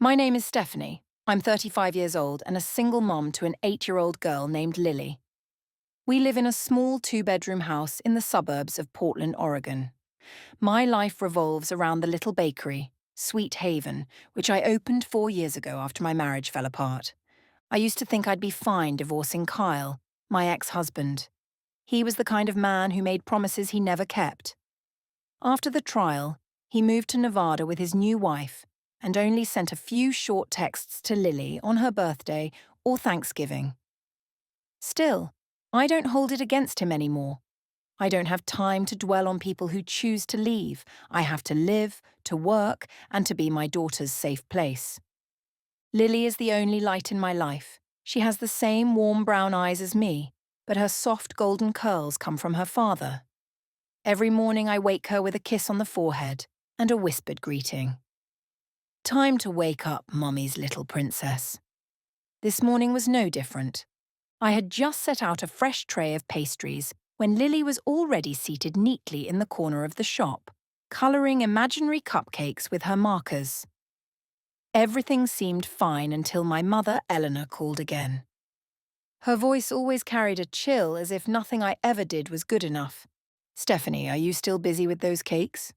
My name is Stephanie. I'm 35 years old and a single mom to an 8-year-old girl named Lily. We live in a small 2-bedroom house in the suburbs of Portland, Oregon. My life revolves around the little bakery, Sweet Haven, which I opened 4 years ago after my marriage fell apart. I used to think I'd be fine divorcing Kyle, my ex-husband. He was the kind of man who made promises he never kept. After the trial, he moved to Nevada with his new wife and only sent a few short texts to Lily on her birthday or Thanksgiving. Still, I don't hold it against him anymore. I don't have time to dwell on people who choose to leave. I have to live, to work, and to be my daughter's safe place. Lily is the only light in my life. She has the same warm brown eyes as me, but her soft golden curls come from her father. Every morning I wake her with a kiss on the forehead and a whispered greeting. Time to wake up, Mummy's little princess. This morning was no different. I had just set out a fresh tray of pastries when Lily was already seated neatly in the corner of the shop, colouring imaginary cupcakes with her markers. Everything seemed fine until my mother, Eleanor, called again. Her voice always carried a chill, as if nothing I ever did was good enough. Stephanie, are you still busy with those cakes?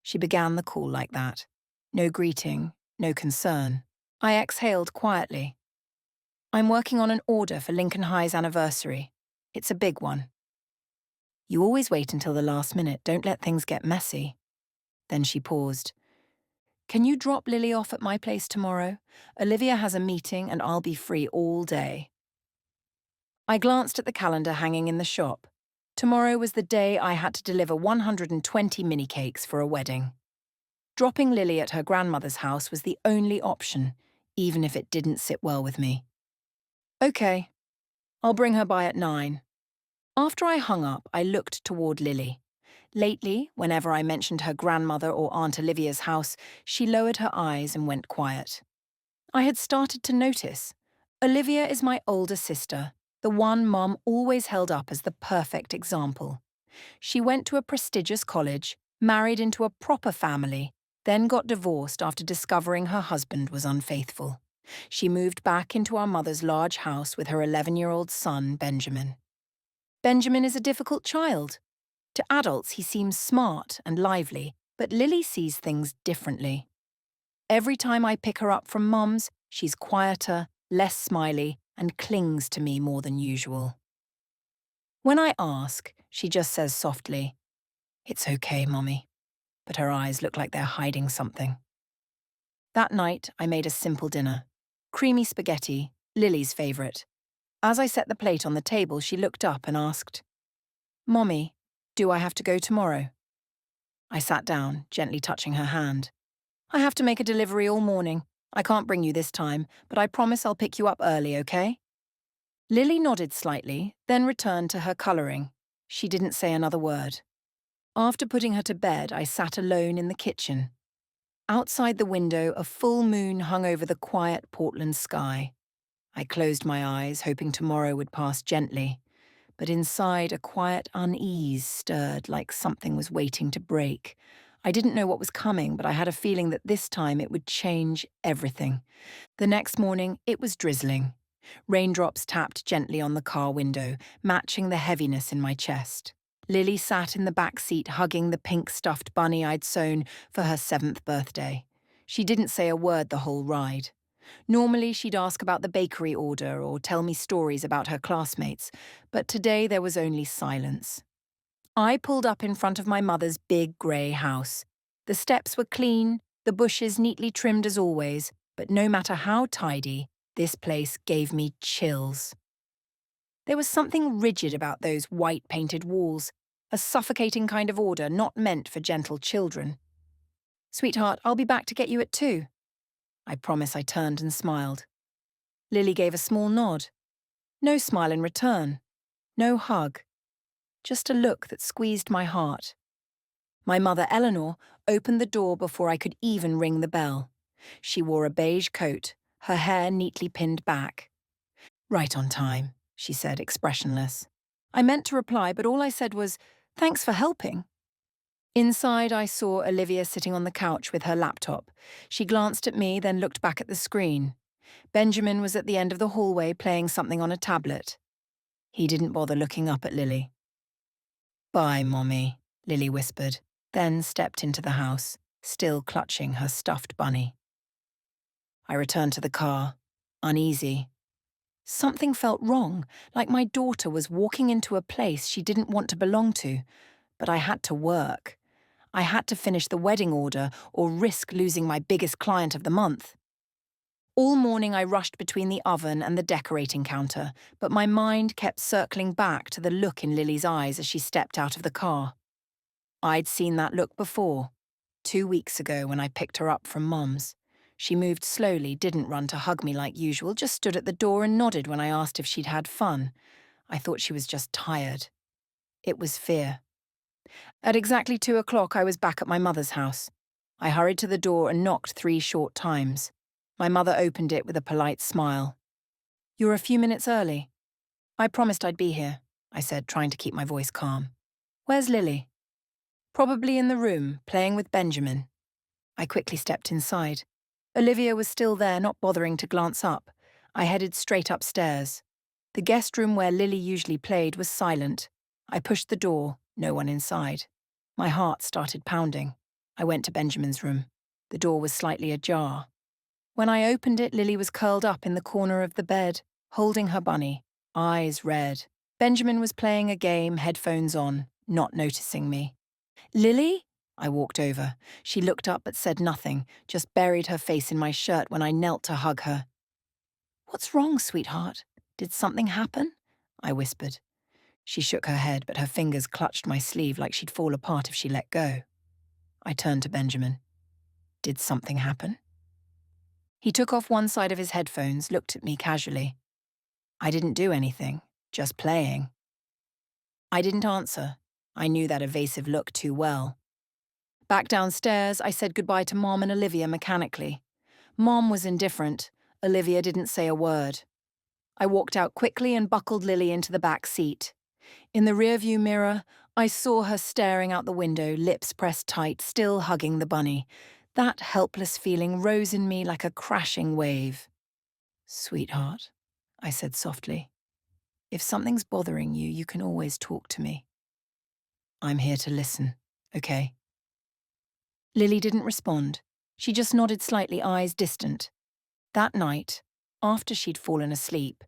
She began the call like that. No greeting, no concern. I exhaled quietly. I'm working on an order for Lincoln High's anniversary. It's a big one. You always wait until the last minute, don't let things get messy. Then she paused. Can you drop Lily off at my place tomorrow? Olivia has a meeting and I'll be free all day. I glanced at the calendar hanging in the shop. Tomorrow was the day I had to deliver 120 mini cakes for a wedding. Dropping Lily at her grandmother's house was the only option, even if it didn't sit well with me. Okay, I'll bring her by at 9. After I hung up, I looked toward Lily. Lately, whenever I mentioned her grandmother or Aunt Olivia's house, she lowered her eyes and went quiet. I had started to notice. Olivia is my older sister, the one Mom always held up as the perfect example. She went to a prestigious college, married into a proper family, then got divorced after discovering her husband was unfaithful. She moved back into our mother's large house with her 11-year-old son, Benjamin. Benjamin is a difficult child. To adults, he seems smart and lively, but Lily sees things differently. Every time I pick her up from Mum's, she's quieter, less smiley, and clings to me more than usual. When I ask, she just says softly, "It's okay, Mummy," but her eyes look like they're hiding something. That night, I made a simple dinner. Creamy spaghetti, Lily's favourite. As I set the plate on the table, she looked up and asked, "Mommy, do I have to go tomorrow?" I sat down, gently touching her hand. "I have to make a delivery all morning. I can't bring you this time, but I promise I'll pick you up early, okay?" Lily nodded slightly, then returned to her colouring. She didn't say another word. After putting her to bed, I sat alone in the kitchen. Outside the window, a full moon hung over the quiet Portland sky. I closed my eyes, hoping tomorrow would pass gently, but inside a quiet unease stirred like something was waiting to break. I didn't know what was coming, but I had a feeling that this time it would change everything. The next morning, it was drizzling. Raindrops tapped gently on the car window, matching the heaviness in my chest. Lily sat in the back seat hugging the pink stuffed bunny I'd sewn for her 7th birthday. She didn't say a word the whole ride. Normally she'd ask about the bakery order or tell me stories about her classmates, but today there was only silence. I pulled up in front of my mother's big grey house. The steps were clean, the bushes neatly trimmed as always, but no matter how tidy, this place gave me chills. There was something rigid about those white-painted walls, a suffocating kind of order not meant for gentle children. "Sweetheart, I'll be back to get you at 2. I promise. I turned and smiled. Lily gave a small nod. No smile in return. No hug. Just a look that squeezed my heart. My mother, Eleanor, opened the door before I could even ring the bell. She wore a beige coat, her hair neatly pinned back. "Right on time," she said, expressionless. I meant to reply, but all I said was, "Thanks for helping." Inside, I saw Olivia sitting on the couch with her laptop. She glanced at me, then looked back at the screen. Benjamin was at the end of the hallway playing something on a tablet. He didn't bother looking up at Lily. "Bye, Mommy," Lily whispered, then stepped into the house, still clutching her stuffed bunny. I returned to the car, uneasy. Something felt wrong, like my daughter was walking into a place she didn't want to belong to, but I had to work. I had to finish the wedding order or risk losing my biggest client of the month. All morning I rushed between the oven and the decorating counter, but my mind kept circling back to the look in Lily's eyes as she stepped out of the car. I'd seen that look before, 2 weeks ago when I picked her up from Mum's. She moved slowly, didn't run to hug me like usual, just stood at the door and nodded when I asked if she'd had fun. I thought she was just tired. It was fear. At exactly 2 o'clock, I was back at my mother's house. I hurried to the door and knocked 3 short times. My mother opened it with a polite smile. "You're a few minutes early." "I promised I'd be here," I said, trying to keep my voice calm. "Where's Lily?" "Probably in the room, playing with Benjamin." I quickly stepped inside. Olivia was still there, not bothering to glance up. I headed straight upstairs. The guest room where Lily usually played was silent. I pushed the door, no one inside. My heart started pounding. I went to Benjamin's room. The door was slightly ajar. When I opened it, Lily was curled up in the corner of the bed, holding her bunny, eyes red. Benjamin was playing a game, headphones on, not noticing me. "Lily?" I walked over. She looked up but said nothing, just buried her face in my shirt when I knelt to hug her. "What's wrong, sweetheart? Did something happen?" I whispered. She shook her head, but her fingers clutched my sleeve like she'd fall apart if she let go. I turned to Benjamin. "Did something happen?" He took off one side of his headphones, looked at me casually. "I didn't do anything, just playing." I didn't answer. I knew that evasive look too well. Back downstairs, I said goodbye to Mom and Olivia mechanically. Mom was indifferent. Olivia didn't say a word. I walked out quickly and buckled Lily into the back seat. In the rearview mirror, I saw her staring out the window, lips pressed tight, still hugging the bunny. That helpless feeling rose in me like a crashing wave. "Sweetheart," I said softly, "if something's bothering you, you can always talk to me. I'm here to listen, okay?" Lily didn't respond. She just nodded slightly, eyes distant. That night, after she'd fallen asleep,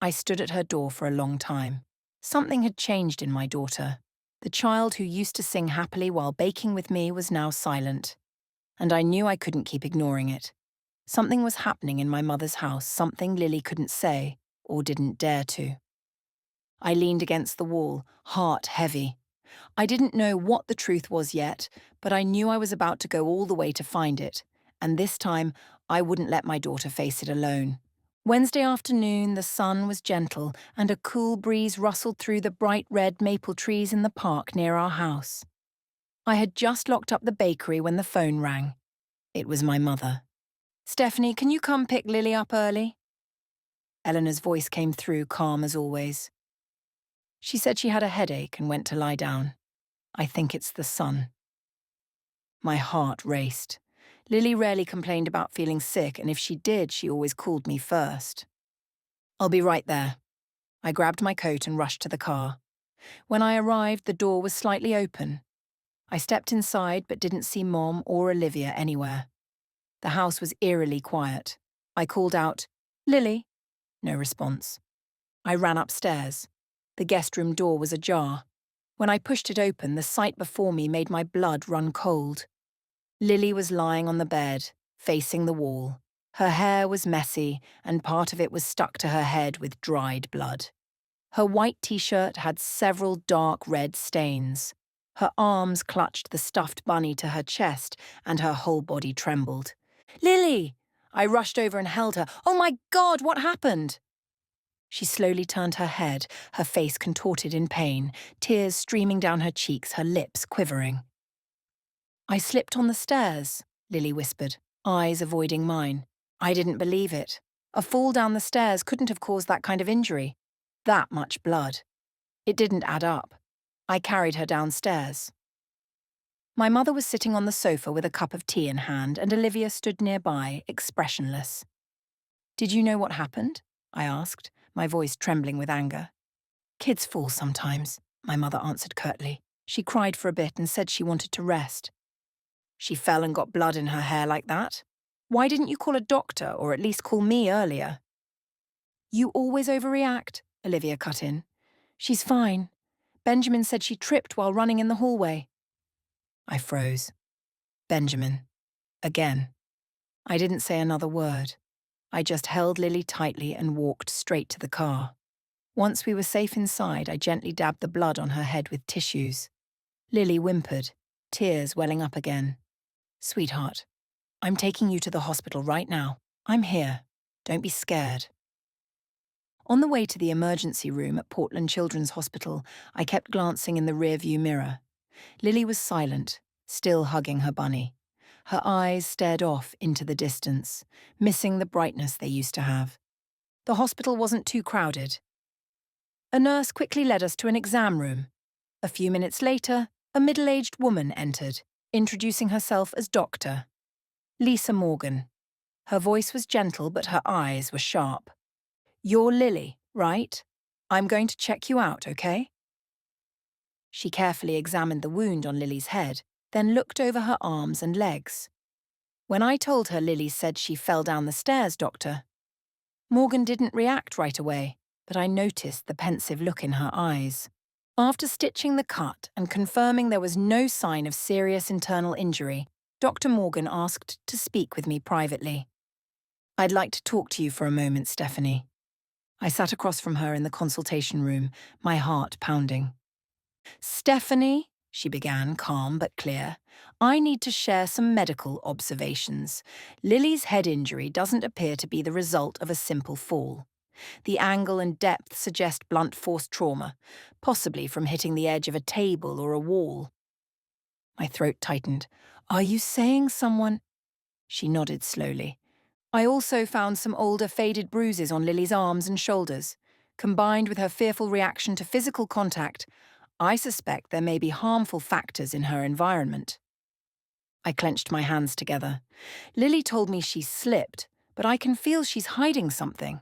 I stood at her door for a long time. Something had changed in my daughter. The child who used to sing happily while baking with me was now silent. And I knew I couldn't keep ignoring it. Something was happening in my mother's house, something Lily couldn't say, or didn't dare to. I leaned against the wall, heart heavy. I didn't know what the truth was yet, but I knew I was about to go all the way to find it, and this time I wouldn't let my daughter face it alone. Wednesday afternoon, the sun was gentle, and a cool breeze rustled through the bright red maple trees in the park near our house. I had just locked up the bakery when the phone rang. It was my mother. "Stephanie, can you come pick Lily up early?" Eleanor's voice came through, calm as always. She said she had a headache and went to lie down. "I think it's the sun." My heart raced. Lily rarely complained about feeling sick, and if she did, she always called me first. "I'll be right there." I grabbed my coat and rushed to the car. When I arrived, the door was slightly open. I stepped inside but didn't see Mom or Olivia anywhere. The house was eerily quiet. I called out, "Lily?" No response. I ran upstairs. The guest room door was ajar. When I pushed it open, the sight before me made my blood run cold. Lily was lying on the bed, facing the wall. Her hair was messy, and part of it was stuck to her head with dried blood. Her white t-shirt had several dark red stains. Her arms clutched the stuffed bunny to her chest, and her whole body trembled. "Lily!" I rushed over and held her. "Oh my God, what happened?" She slowly turned her head, her face contorted in pain, tears streaming down her cheeks, her lips quivering. "I slipped on the stairs," Lily whispered, eyes avoiding mine. I didn't believe it. A fall down the stairs couldn't have caused that kind of injury. That much blood. It didn't add up. I carried her downstairs. My mother was sitting on the sofa with a cup of tea in hand, and Olivia stood nearby, expressionless. "Did you know what happened?" I asked, my voice trembling with anger. "Kids fall sometimes," my mother answered curtly. She cried for a bit and said she wanted to rest. "She fell and got blood in her hair like that? Why didn't you call a doctor, or at least call me earlier?" "You always overreact," Olivia cut in. "She's fine. Benjamin said she tripped while running in the hallway." I froze. Benjamin. Again. I didn't say another word. I just held Lily tightly and walked straight to the car. Once we were safe inside, I gently dabbed the blood on her head with tissues. Lily whimpered, tears welling up again. "Sweetheart, I'm taking you to the hospital right now. I'm here. Don't be scared." On the way to the emergency room at Portland Children's Hospital, I kept glancing in the rearview mirror. Lily was silent, still hugging her bunny. Her eyes stared off into the distance, missing the brightness they used to have. The hospital wasn't too crowded. A nurse quickly led us to an exam room. A few minutes later, a middle-aged woman entered, introducing herself as Dr. Lisa Morgan. Her voice was gentle, but her eyes were sharp. "You're Lily, right? I'm going to check you out, okay?" She carefully examined the wound on Lily's head, then looked over her arms and legs. When I told her Lily said she fell down the stairs, Doctor, Morgan didn't react right away, but I noticed the pensive look in her eyes. After stitching the cut and confirming there was no sign of serious internal injury, Dr. Morgan asked to speak with me privately. "I'd like to talk to you for a moment, Stephanie." I sat across from her in the consultation room, my heart pounding. "Stephanie," she began, calm but clear, "I need to share some medical observations. Lily's head injury doesn't appear to be the result of a simple fall. The angle and depth suggest blunt force trauma, possibly from hitting the edge of a table or a wall." My throat tightened. "Are you saying someone—" She nodded slowly. "I also found some older faded bruises on Lily's arms and shoulders. Combined with her fearful reaction to physical contact, I suspect there may be harmful factors in her environment." I clenched my hands together. Lily told me she slipped, but I can feel she's hiding something.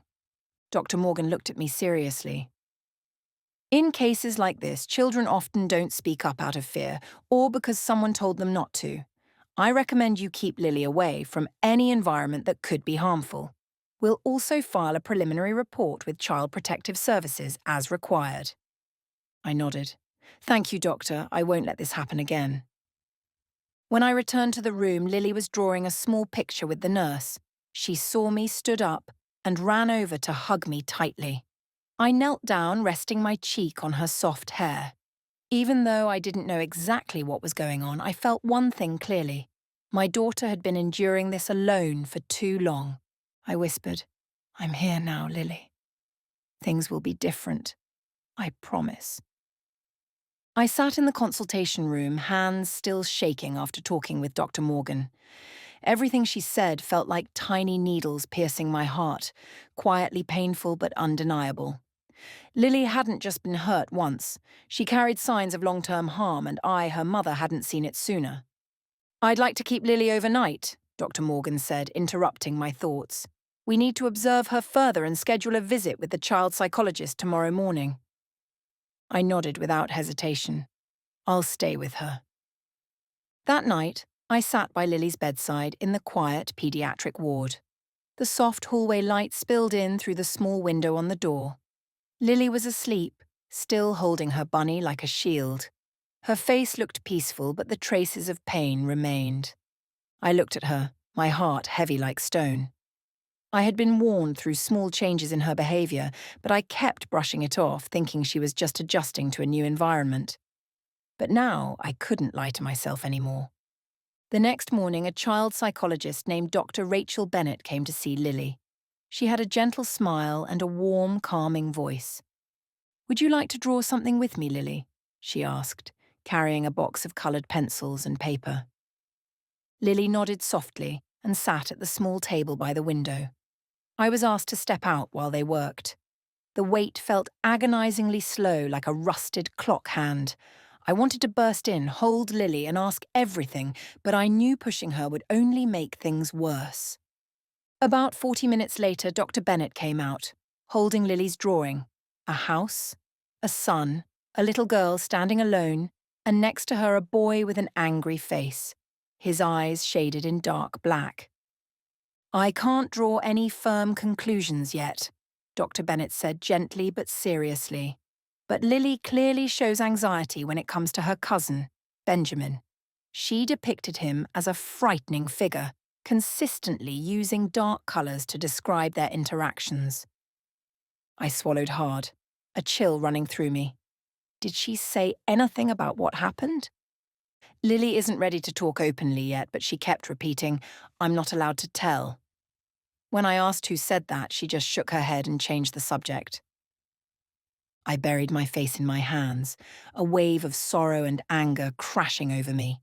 Dr. Morgan looked at me seriously. "In cases like this, children often don't speak up out of fear or because someone told them not to. I recommend you keep Lily away from any environment that could be harmful. We'll also file a preliminary report with Child Protective Services as required." I nodded. "Thank you, Doctor. I won't let this happen again." When I returned to the room, Lily was drawing a small picture with the nurse. She saw me, stood up, and ran over to hug me tightly. I knelt down, resting my cheek on her soft hair. Even though I didn't know exactly what was going on, I felt one thing clearly. My daughter had been enduring this alone for too long. I whispered, "I'm here now, Lily. Things will be different. I promise." I sat in the consultation room, hands still shaking after talking with Dr. Morgan. Everything she said felt like tiny needles piercing my heart, quietly painful but undeniable. Lily hadn't just been hurt once. She carried signs of long-term harm, and I, her mother, hadn't seen it sooner. "I'd like to keep Lily overnight," Dr. Morgan said, interrupting my thoughts. "We need to observe her further and schedule a visit with the child psychologist tomorrow morning." I nodded without hesitation. "I'll stay with her." That night, I sat by Lily's bedside in the quiet pediatric ward. The soft hallway light spilled in through the small window on the door. Lily was asleep, still holding her bunny like a shield. Her face looked peaceful, but the traces of pain remained. I looked at her, my heart heavy like stone. I had been warned through small changes in her behavior, but I kept brushing it off, thinking she was just adjusting to a new environment. But now I couldn't lie to myself anymore. The next morning, a child psychologist named Dr. Rachel Bennett came to see Lily. She had a gentle smile and a warm, calming voice. "Would you like to draw something with me, Lily?" she asked, carrying a box of coloured pencils and paper. Lily nodded softly and sat at the small table by the window. I was asked to step out while they worked. The wait felt agonizingly slow, like a rusted clock hand. I wanted to burst in, hold Lily, and ask everything, but I knew pushing her would only make things worse. About 40 minutes later, Dr. Bennett came out, holding Lily's drawing. A house, a sun, a little girl standing alone, and next to her a boy with an angry face, his eyes shaded in dark black. "I can't draw any firm conclusions yet," Dr. Bennett said gently but seriously. "But Lily clearly shows anxiety when it comes to her cousin, Benjamin. She depicted him as a frightening figure, consistently using dark colours to describe their interactions." I swallowed hard, a chill running through me. Did she say anything about what happened? Lily isn't ready to talk openly yet, but she kept repeating, "I'm not allowed to tell." When I asked who said that, she just shook her head and changed the subject. I buried my face in my hands, a wave of sorrow and anger crashing over me.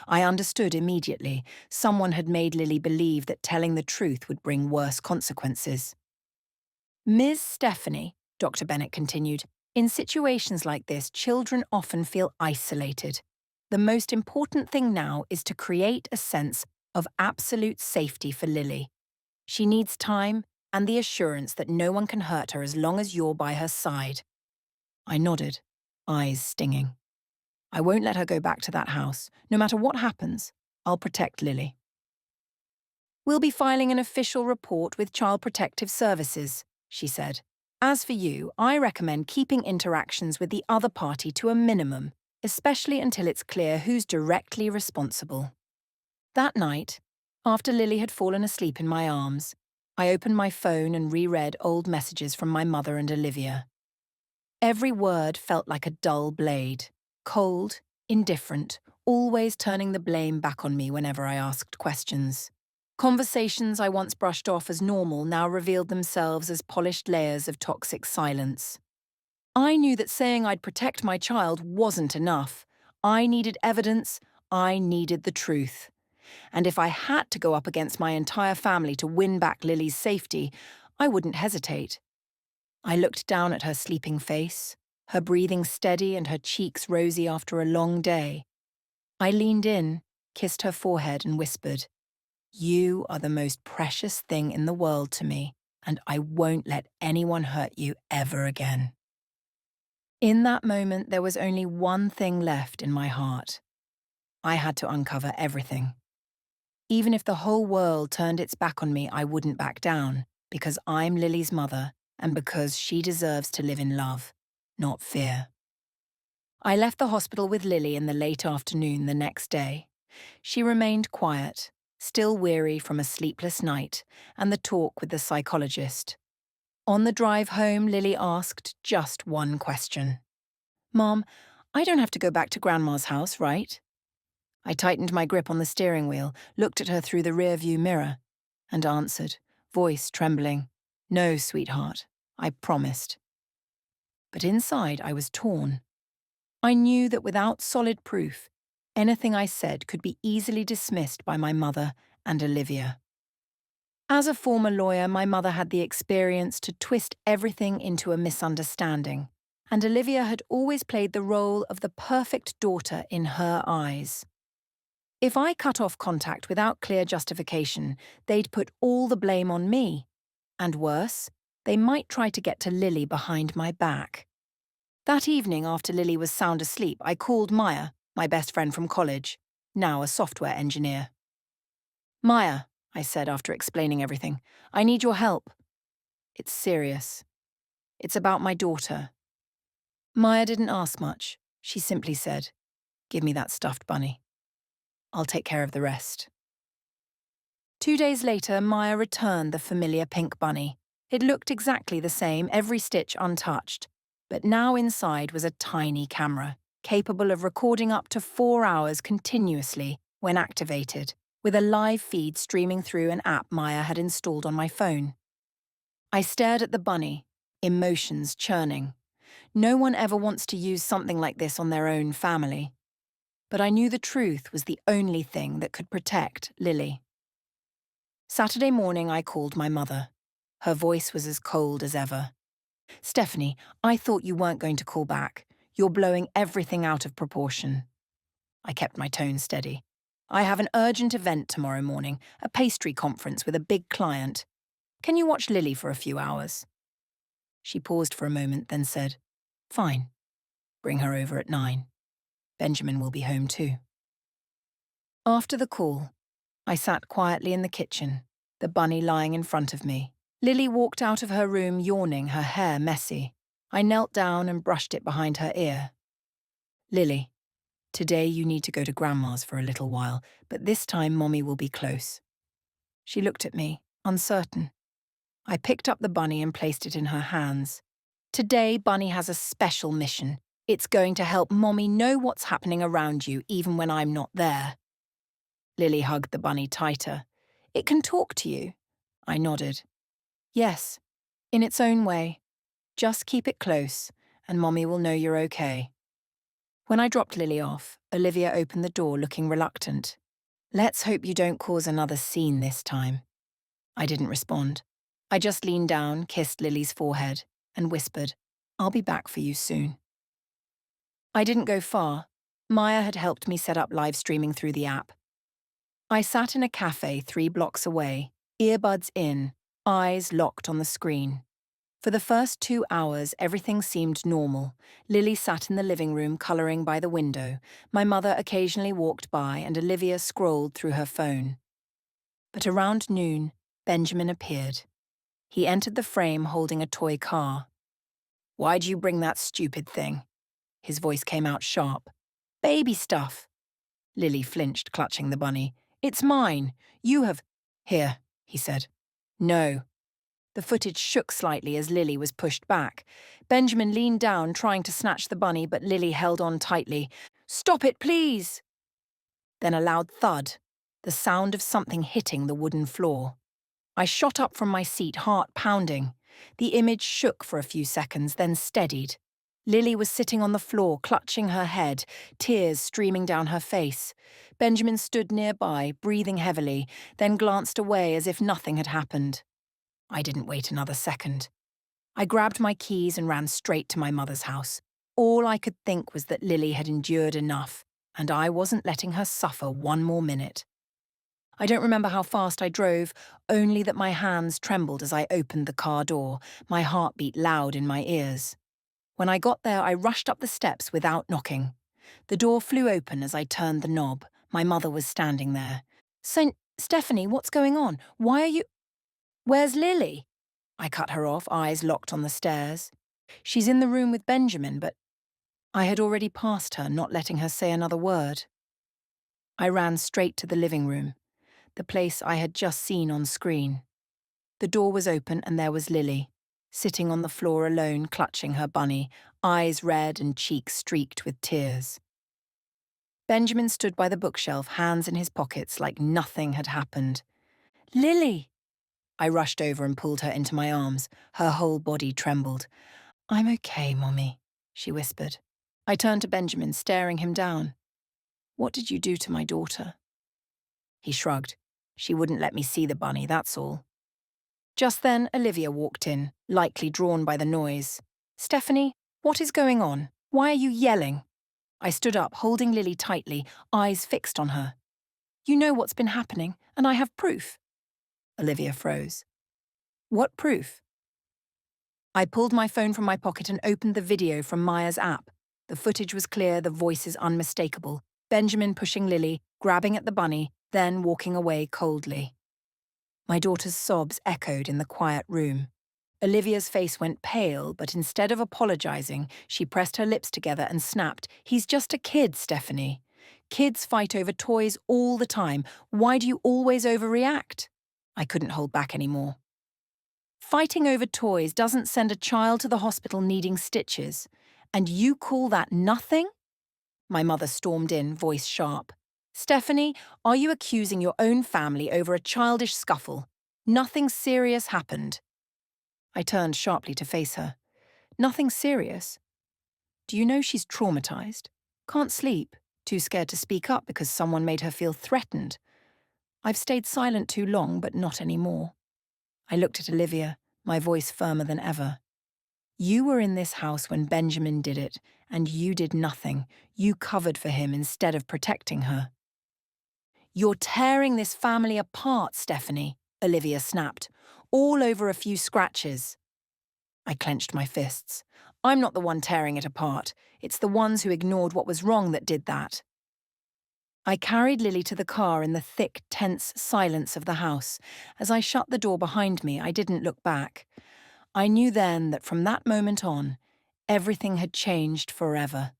I understood immediately. Someone had made Lily believe that telling the truth would bring worse consequences. "Ms. Stephanie," Dr. Bennett continued, "in situations like this, children often feel isolated. The most important thing now is to create a sense of absolute safety for Lily. She needs time and the assurance that no one can hurt her as long as you're by her side." I nodded, eyes stinging. "I won't let her go back to that house. No matter what happens, I'll protect Lily." "We'll be filing an official report with Child Protective Services," she said. "As for you, I recommend keeping interactions with the other party to a minimum, especially until it's clear who's directly responsible." That night, after Lily had fallen asleep in my arms, I opened my phone and reread old messages from my mother and Olivia. Every word felt like a dull blade, cold, indifferent, always turning the blame back on me whenever I asked questions. Conversations I once brushed off as normal now revealed themselves as polished layers of toxic silence. I knew that saying I'd protect my child wasn't enough. I needed evidence, I needed the truth. And if I had to go up against my entire family to win back Lily's safety, I wouldn't hesitate. I looked down at her sleeping face, her breathing steady and her cheeks rosy after a long day. I leaned in, kissed her forehead and whispered, "You are the most precious thing in the world to me, and I won't let anyone hurt you ever again." In that moment, there was only one thing left in my heart. I had to uncover everything. Even if the whole world turned its back on me, I wouldn't back down, because I'm Lily's mother and because she deserves to live in love, not fear. I left the hospital with Lily in the late afternoon the next day. She remained quiet, still weary from a sleepless night and the talk with the psychologist. On the drive home, Lily asked just one question. "Mom, I don't have to go back to Grandma's house, right?" I tightened my grip on the steering wheel, looked at her through the rearview mirror, and answered, voice trembling, "No, sweetheart, I promised." But inside I was torn. I knew that without solid proof, anything I said could be easily dismissed by my mother and Olivia. As a former lawyer, my mother had the experience to twist everything into a misunderstanding, and Olivia had always played the role of the perfect daughter in her eyes. If I cut off contact without clear justification, they'd put all the blame on me. And worse, they might try to get to Lily behind my back. That evening, after Lily was sound asleep, I called Maya, my best friend from college, now a software engineer. "Maya," I said after explaining everything, "I need your help. It's serious. It's about my daughter." Maya didn't ask much. She simply said, "Give me that stuffed bunny. I'll take care of the rest." 2 days later, Maya returned the familiar pink bunny. It looked exactly the same, every stitch untouched. But now inside was a tiny camera, capable of recording up to 4 hours continuously when activated, with a live feed streaming through an app Maya had installed on my phone. I stared at the bunny, emotions churning. No one ever wants to use something like this on their own family. But I knew the truth was the only thing that could protect Lily. Saturday morning, I called my mother. Her voice was as cold as ever. "Stephanie, I thought you weren't going to call back. You're blowing everything out of proportion. I kept my tone steady. I have an urgent event tomorrow morning, a pastry conference with a big client. Can you watch Lily for a few hours? She paused for a moment, then said, Fine. Bring her over at 9. Benjamin will be home too. After the call, I sat quietly in the kitchen, the bunny lying in front of me. Lily walked out of her room yawning, her hair messy. I knelt down and brushed it behind her ear. Lily, today you need to go to Grandma's for a little while, but this time Mommy will be close. She looked at me, uncertain. I picked up the bunny and placed it in her hands. Today, Bunny has a special mission. It's going to help Mommy know what's happening around you, even when I'm not there. Lily hugged the bunny tighter. It can talk to you. I nodded. Yes, in its own way. Just keep it close, and Mommy will know you're okay. When I dropped Lily off, Olivia opened the door looking reluctant. Let's hope you don't cause another scene this time. I didn't respond. I just leaned down, kissed Lily's forehead, and whispered, I'll be back for you soon. I didn't go far. Maya had helped me set up live streaming through the app. I sat in a cafe 3 blocks away, earbuds in, eyes locked on the screen. For the first 2 hours, everything seemed normal. Lily sat in the living room colouring by the window. My mother occasionally walked by and Olivia scrolled through her phone. But around noon, Benjamin appeared. He entered the frame holding a toy car. Why'd you bring that stupid thing? His voice came out sharp. Baby stuff. Lily flinched, clutching the bunny. It's mine. You have... Here, he said. No. The footage shook slightly as Lily was pushed back. Benjamin leaned down, trying to snatch the bunny, but Lily held on tightly. Stop it, please! Then a loud thud, the sound of something hitting the wooden floor. I shot up from my seat, heart pounding. The image shook for a few seconds, then steadied. Lily was sitting on the floor, clutching her head, tears streaming down her face. Benjamin stood nearby, breathing heavily, then glanced away as if nothing had happened. I didn't wait another second. I grabbed my keys and ran straight to my mother's house. All I could think was that Lily had endured enough, and I wasn't letting her suffer one more minute. I don't remember how fast I drove, only that my hands trembled as I opened the car door, my heart beat loud in my ears. When I got there, I rushed up the steps without knocking. The door flew open as I turned the knob. My mother was standing there. Stephanie, what's going on? Why are you... Where's Lily? I cut her off, eyes locked on the stairs. She's in the room with Benjamin, but I had already passed her, not letting her say another word. I ran straight to the living room, the place I had just seen on screen. The door was open and there was Lily, sitting on the floor alone, clutching her bunny, eyes red and cheeks streaked with tears. Benjamin stood by the bookshelf, hands in his pockets, like nothing had happened. Lily! I rushed over and pulled her into my arms. Her whole body trembled. I'm okay, Mommy, she whispered. I turned to Benjamin, staring him down. What did you do to my daughter? He shrugged. She wouldn't let me see the bunny, that's all. Just then, Olivia walked in, likely drawn by the noise. Stephanie, what is going on? Why are you yelling? I stood up, holding Lily tightly, eyes fixed on her. You know what's been happening, and I have proof. Olivia froze. What proof? I pulled my phone from my pocket and opened the video from Maya's app. The footage was clear, the voices unmistakable. Benjamin pushing Lily, grabbing at the bunny, then walking away coldly. My daughter's sobs echoed in the quiet room. Olivia's face went pale, but instead of apologizing, she pressed her lips together and snapped, He's just a kid, Stephanie. Kids fight over toys all the time. Why do you always overreact? I couldn't hold back anymore. Fighting over toys doesn't send a child to the hospital needing stitches. And you call that nothing? My mother stormed in, voice sharp. Stephanie, are you accusing your own family over a childish scuffle? Nothing serious happened. I turned sharply to face her. Nothing serious? Do you know she's traumatized? Can't sleep, too scared to speak up because someone made her feel threatened. I've stayed silent too long, but not anymore. I looked at Olivia, my voice firmer than ever. You were in this house when Benjamin did it, and you did nothing. You covered for him instead of protecting her. You're tearing this family apart, Stephanie, Olivia snapped, all over a few scratches. I clenched my fists. I'm not the one tearing it apart. It's the ones who ignored what was wrong that did that. I carried Lily to the car in the thick, tense silence of the house. As I shut the door behind me, I didn't look back. I knew then that from that moment on, everything had changed forever.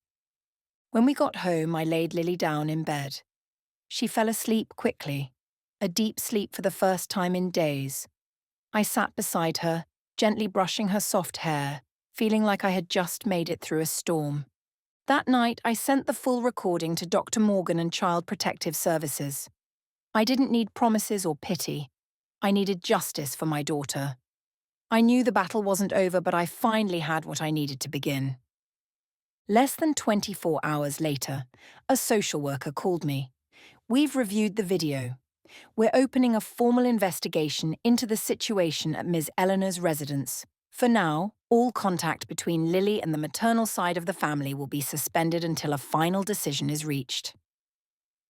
When we got home, I laid Lily down in bed. She fell asleep quickly, a deep sleep for the first time in days. I sat beside her, gently brushing her soft hair, feeling like I had just made it through a storm. That night, I sent the full recording to Dr. Morgan and Child Protective Services. I didn't need promises or pity. I needed justice for my daughter. I knew the battle wasn't over, but I finally had what I needed to begin. Less than 24 hours later, a social worker called me. We've reviewed the video. We're opening a formal investigation into the situation at Ms. Eleanor's residence. For now, all contact between Lily and the maternal side of the family will be suspended until a final decision is reached.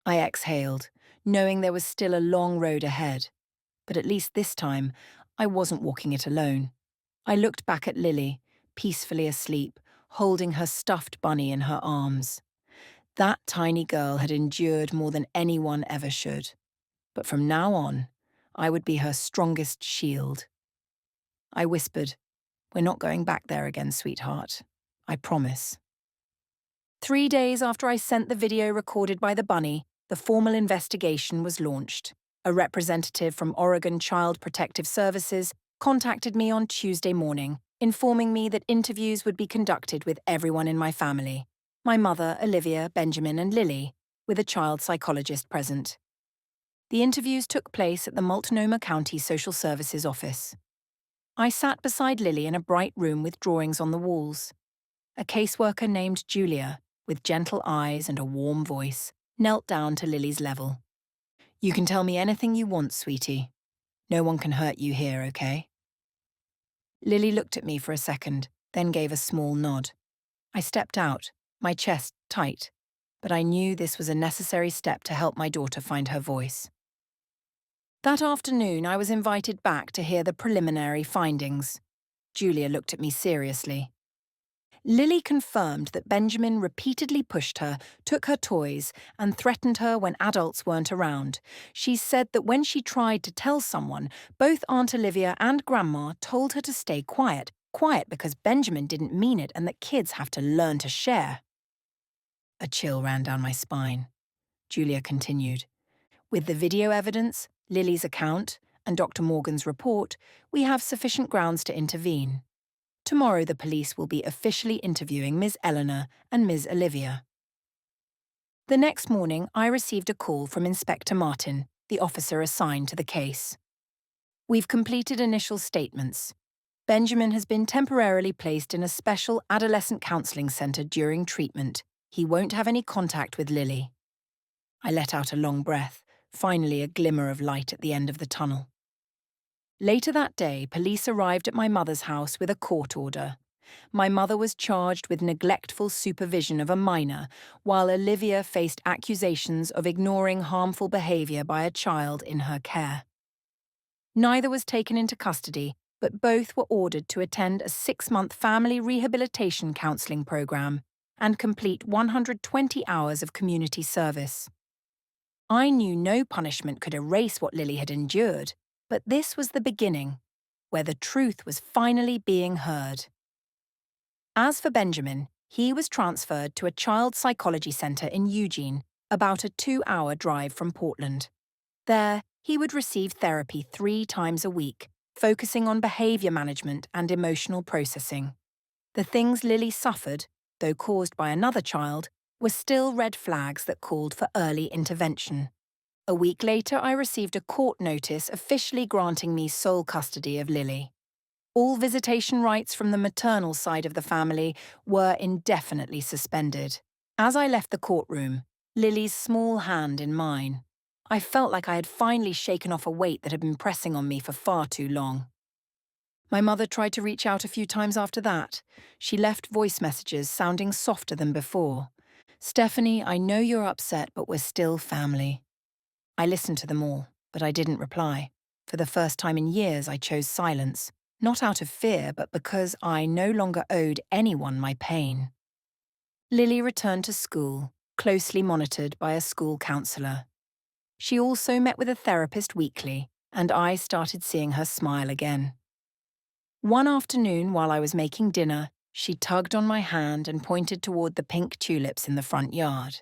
I exhaled, knowing there was still a long road ahead. But at least this time, I wasn't walking it alone. I looked back at Lily, peacefully asleep, holding her stuffed bunny in her arms. That tiny girl had endured more than anyone ever should. But from now on, I would be her strongest shield. I whispered, "We're not going back there again, sweetheart. I promise." 3 days after I sent the video recorded by the bunny, the formal investigation was launched. A representative from Oregon Child Protective Services contacted me on Tuesday morning, informing me that interviews would be conducted with everyone in my family: my mother, Olivia, Benjamin, and Lily, with a child psychologist present. The interviews took place at the Multnomah County Social Services office. I sat beside Lily in a bright room with drawings on the walls. A caseworker named Julia, with gentle eyes and a warm voice, knelt down to Lily's level. "You can tell me anything you want, sweetie. No one can hurt you here, okay?" Lily looked at me for a second, then gave a small nod. I stepped out, my chest tight, but I knew this was a necessary step to help my daughter find her voice. That afternoon, I was invited back to hear the preliminary findings. Julia looked at me seriously. Lily confirmed that Benjamin repeatedly pushed her, took her toys, and threatened her when adults weren't around. She said that when she tried to tell someone, both Aunt Olivia and Grandma told her to stay quiet because Benjamin didn't mean it and that kids have to learn to share. A chill ran down my spine. Julia continued. With the video evidence, Lily's account, and Dr. Morgan's report, we have sufficient grounds to intervene. Tomorrow the police will be officially interviewing Ms. Eleanor and Ms. Olivia. The next morning, I received a call from Inspector Martin, the officer assigned to the case. "We've completed initial statements. Benjamin has been temporarily placed in a special adolescent counseling center during treatment. He won't have any contact with Lily." I let out a long breath, finally a glimmer of light at the end of the tunnel. Later that day, police arrived at my mother's house with a court order. My mother was charged with neglectful supervision of a minor, while Olivia faced accusations of ignoring harmful behavior by a child in her care. Neither was taken into custody, but both were ordered to attend a 6-month family rehabilitation counseling program and complete 120 hours of community service. I knew no punishment could erase what Lily had endured, but this was the beginning, where the truth was finally being heard. As for Benjamin, he was transferred to a child psychology center in Eugene, about a 2-hour drive from Portland. There, he would receive therapy 3 times a week, focusing on behavior management and emotional processing. The things Lily suffered, though caused by another child, were still red flags that called for early intervention. A week later, I received a court notice officially granting me sole custody of Lily. All visitation rights from the maternal side of the family were indefinitely suspended. As I left the courtroom, Lily's small hand in mine, I felt like I had finally shaken off a weight that had been pressing on me for far too long. My mother tried to reach out a few times after that. She left voice messages sounding softer than before. Stephanie, I know you're upset, but we're still family. I listened to them all, but I didn't reply. For the first time in years, I chose silence, not out of fear, but because I no longer owed anyone my pain. Lily returned to school, closely monitored by a school counsellor. She also met with a therapist weekly, and I started seeing her smile again. One afternoon, while I was making dinner, she tugged on my hand and pointed toward the pink tulips in the front yard.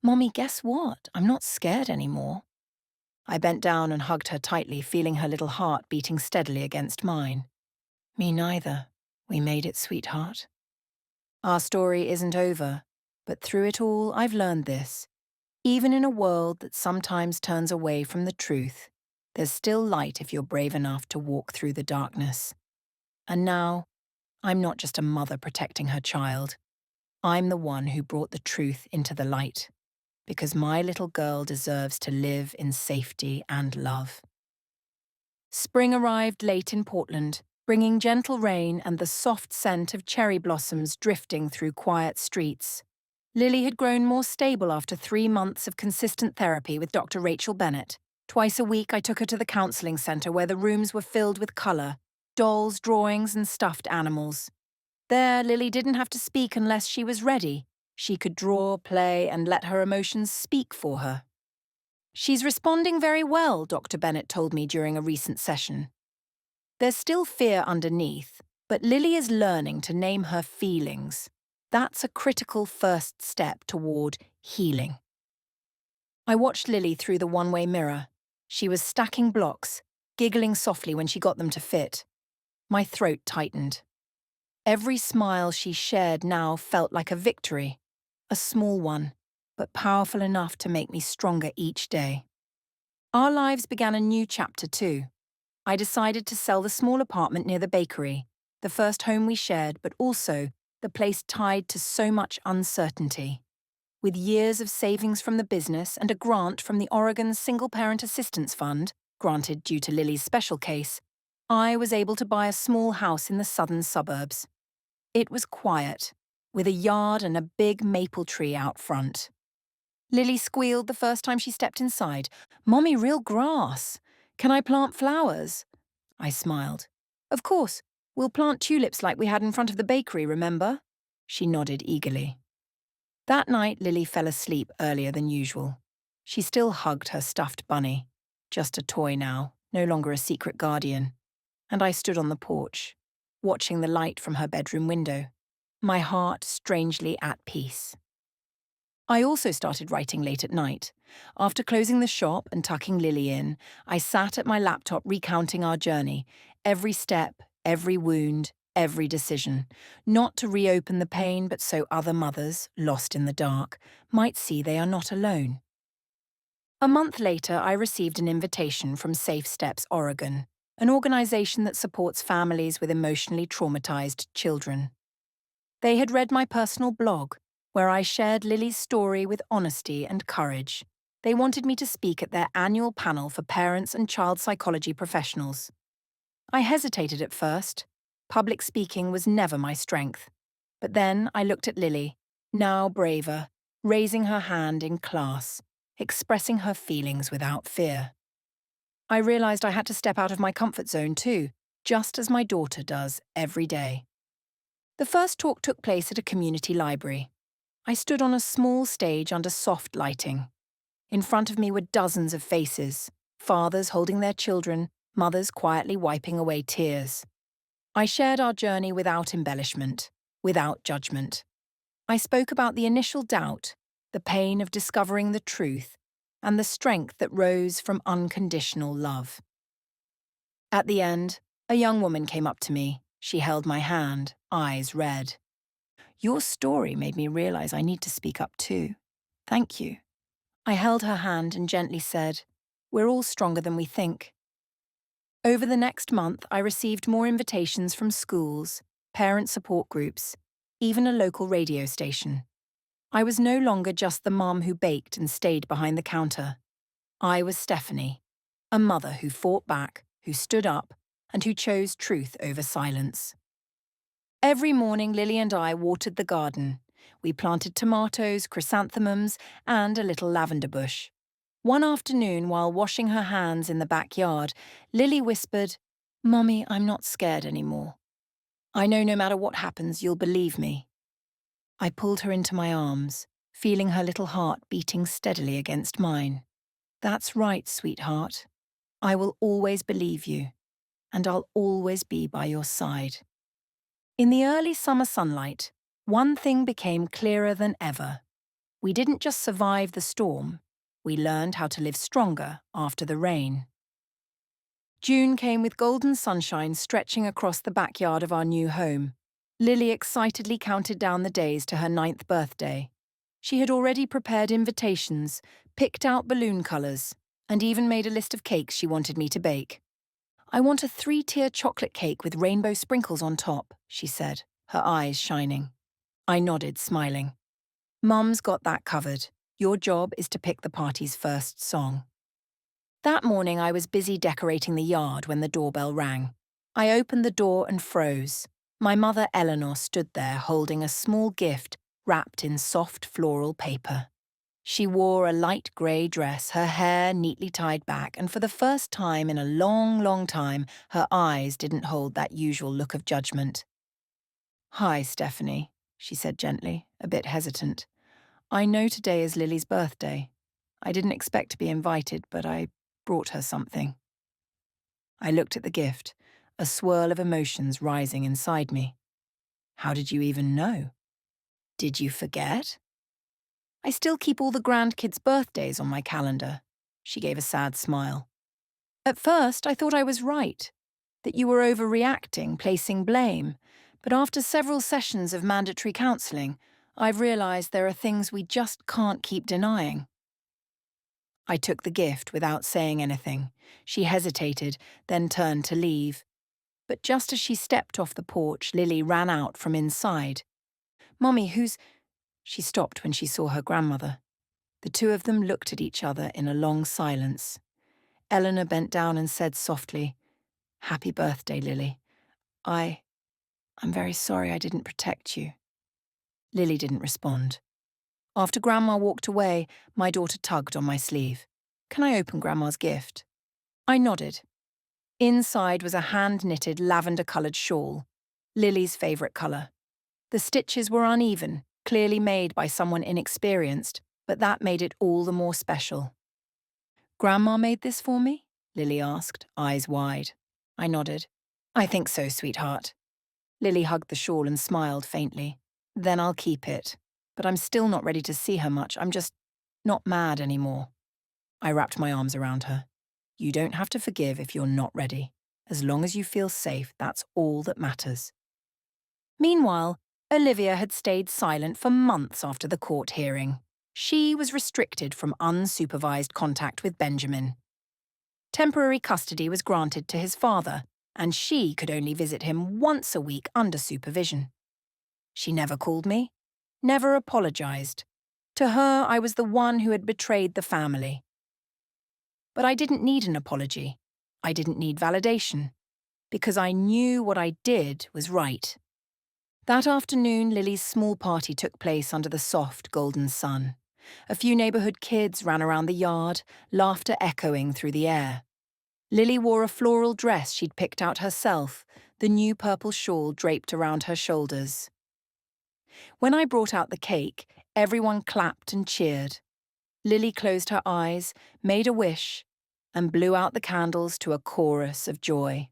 "Mommy, guess what? I'm not scared anymore." I bent down and hugged her tightly, feeling her little heart beating steadily against mine. "Me neither. We made it, sweetheart. Our story isn't over, but through it all, I've learned this. Even in a world that sometimes turns away from the truth, there's still light if you're brave enough to walk through the darkness. And now, I'm not just a mother protecting her child. I'm the one who brought the truth into the light, because my little girl deserves to live in safety and love." Spring arrived late in Portland, bringing gentle rain and the soft scent of cherry blossoms drifting through quiet streets. Lily had grown more stable after 3 months of consistent therapy with Dr. Rachel Bennett. Twice a week, I took her to the counseling center where the rooms were filled with color, dolls, drawings, and stuffed animals. There, Lily didn't have to speak unless she was ready. She could draw, play, and let her emotions speak for her. "She's responding very well," Dr. Bennett told me during a recent session. "There's still fear underneath, but Lily is learning to name her feelings. That's a critical first step toward healing." I watched Lily through the one-way mirror. She was stacking blocks, giggling softly when she got them to fit. My throat tightened. Every smile she shared now felt like a victory, a small one, but powerful enough to make me stronger each day. Our lives began a new chapter too. I decided to sell the small apartment near the bakery, the first home we shared, but also the place tied to so much uncertainty. With years of savings from the business and a grant from the Oregon Single Parent Assistance Fund, granted due to Lily's special case, I was able to buy a small house in the southern suburbs. It was quiet, with a yard and a big maple tree out front. Lily squealed the first time she stepped inside. "Mommy, real grass. Can I plant flowers?" I smiled. "Of course. We'll plant tulips like we had in front of the bakery, remember?" She nodded eagerly. That night, Lily fell asleep earlier than usual. She still hugged her stuffed bunny. Just a toy now, no longer a secret guardian. And I stood on the porch, watching the light from her bedroom window, my heart strangely at peace. I also started writing late at night. After closing the shop and tucking Lily in, I sat at my laptop recounting our journey, every step, every wound, every decision, not to reopen the pain, but so other mothers, lost in the dark, might see they are not alone. A month later, I received an invitation from Safe Steps Oregon, an organization that supports families with emotionally traumatized children. They had read my personal blog, where I shared Lily's story with honesty and courage. They wanted me to speak at their annual panel for parents and child psychology professionals. I hesitated at first. Public speaking was never my strength. But then I looked at Lily, now braver, raising her hand in class, expressing her feelings without fear. I realized I had to step out of my comfort zone too, just as my daughter does every day. The first talk took place at a community library. I stood on a small stage under soft lighting. In front of me were dozens of faces, fathers holding their children, mothers quietly wiping away tears. I shared our journey without embellishment, without judgment. I spoke about the initial doubt, the pain of discovering the truth, and the strength that rose from unconditional love. At the end, a young woman came up to me. She held my hand, eyes red. "Your story made me realize I need to speak up too. Thank you." I held her hand and gently said, "We're all stronger than we think." Over the next month, I received more invitations from schools, parent support groups, even a local radio station. I was no longer just the mom who baked and stayed behind the counter. I was Stephanie, a mother who fought back, who stood up, and who chose truth over silence. Every morning, Lily and I watered the garden. We planted tomatoes, chrysanthemums, and a little lavender bush. One afternoon, while washing her hands in the backyard, Lily whispered, "Mommy, I'm not scared anymore. I know no matter what happens, you'll believe me." I pulled her into my arms, feeling her little heart beating steadily against mine. "That's right, sweetheart. I will always believe you, and I'll always be by your side." In the early summer sunlight, one thing became clearer than ever. We didn't just survive the storm, we learned how to live stronger after the rain. June came with golden sunshine stretching across the backyard of our new home. Lily excitedly counted down the days to her 9th birthday. She had already prepared invitations, picked out balloon colours, and even made a list of cakes she wanted me to bake. "I want a 3-tier chocolate cake with rainbow sprinkles on top," she said, her eyes shining. I nodded, smiling. "Mum's got that covered. Your job is to pick the party's first song." That morning I was busy decorating the yard when the doorbell rang. I opened the door and froze. My mother Eleanor stood there holding a small gift wrapped in soft floral paper. She wore a light grey dress, her hair neatly tied back, and for the first time in a long, long time, her eyes didn't hold that usual look of judgment. "Hi, Stephanie," she said gently, a bit hesitant. "I know today is Lily's birthday. I didn't expect to be invited, but I brought her something." I looked at the gift, a swirl of emotions rising inside me. "How did you even know? Did you forget?" "I still keep all the grandkids' birthdays on my calendar." She gave a sad smile. "At first, I thought I was right, that you were overreacting, placing blame. But after several sessions of mandatory counselling, I've realised there are things we just can't keep denying." I took the gift without saying anything. She hesitated, then turned to leave. But just as she stepped off the porch, Lily ran out from inside. "Mummy, who's—" She stopped when she saw her grandmother. The two of them looked at each other in a long silence. Eleanor bent down and said softly, "Happy birthday, Lily. I'm very sorry I didn't protect you." Lily didn't respond. After Grandma walked away, my daughter tugged on my sleeve. "Can I open Grandma's gift?" I nodded. Inside was a hand-knitted lavender-coloured shawl, Lily's favourite colour. The stitches were uneven, clearly made by someone inexperienced, but that made it all the more special. "Grandma made this for me?" Lily asked, eyes wide. I nodded. "I think so, sweetheart." Lily hugged the shawl and smiled faintly. "Then I'll keep it. But I'm still not ready to see her much. I'm just not mad anymore." I wrapped my arms around her. "You don't have to forgive if you're not ready. As long as you feel safe, that's all that matters." Meanwhile, Olivia had stayed silent for months after the court hearing. She was restricted from unsupervised contact with Benjamin. Temporary custody was granted to his father, and she could only visit him once a week under supervision. She never called me, never apologized. To her, I was the one who had betrayed the family. But I didn't need an apology. I didn't need validation, because I knew what I did was right. That afternoon, Lily's small party took place under the soft, golden sun. A few neighbourhood kids ran around the yard, laughter echoing through the air. Lily wore a floral dress she'd picked out herself, the new purple shawl draped around her shoulders. When I brought out the cake, everyone clapped and cheered. Lily closed her eyes, made a wish, and blew out the candles to a chorus of joy.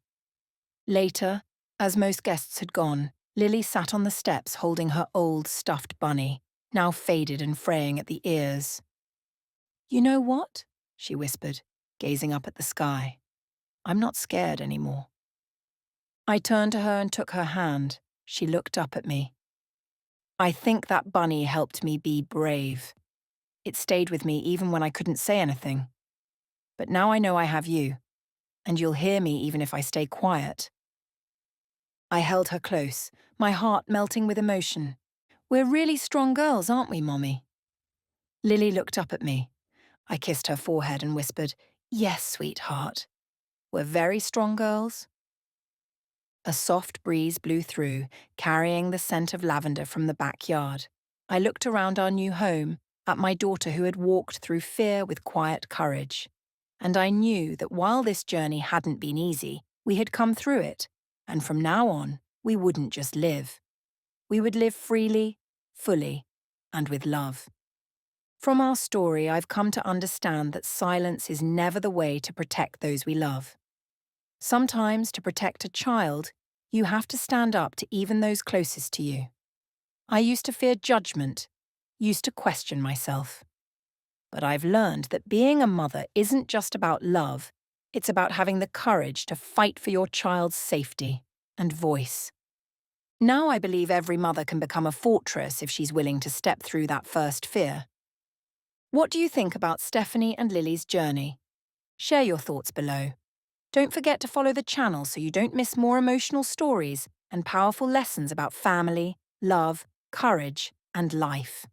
Later, as most guests had gone, Lily sat on the steps holding her old stuffed bunny, now faded and fraying at the ears. "You know what?" she whispered, gazing up at the sky. "I'm not scared anymore." I turned to her and took her hand. She looked up at me. "I think that bunny helped me be brave. It stayed with me even when I couldn't say anything. But now I know I have you, and you'll hear me even if I stay quiet." I held her close, my heart melting with emotion. "We're really strong girls, aren't we, Mommy?" Lily looked up at me. I kissed her forehead and whispered, "Yes, sweetheart. We're very strong girls, A soft breeze blew through, carrying the scent of lavender from the backyard. I looked around our new home, at my daughter who had walked through fear with quiet courage. And I knew that while this journey hadn't been easy, we had come through it, and from now on, we wouldn't just live. We would live freely, fully, and with love. From our story, I've come to understand that silence is never the way to protect those we love. Sometimes, to protect a child, you have to stand up to even those closest to you. I used to fear judgment, used to question myself. But I've learned that being a mother isn't just about love, it's about having the courage to fight for your child's safety and voice. Now I believe every mother can become a fortress if she's willing to step through that first fear. What do you think about Stephanie and Lily's journey? Share your thoughts below. Don't forget to follow the channel so you don't miss more emotional stories and powerful lessons about family, love, courage, and life.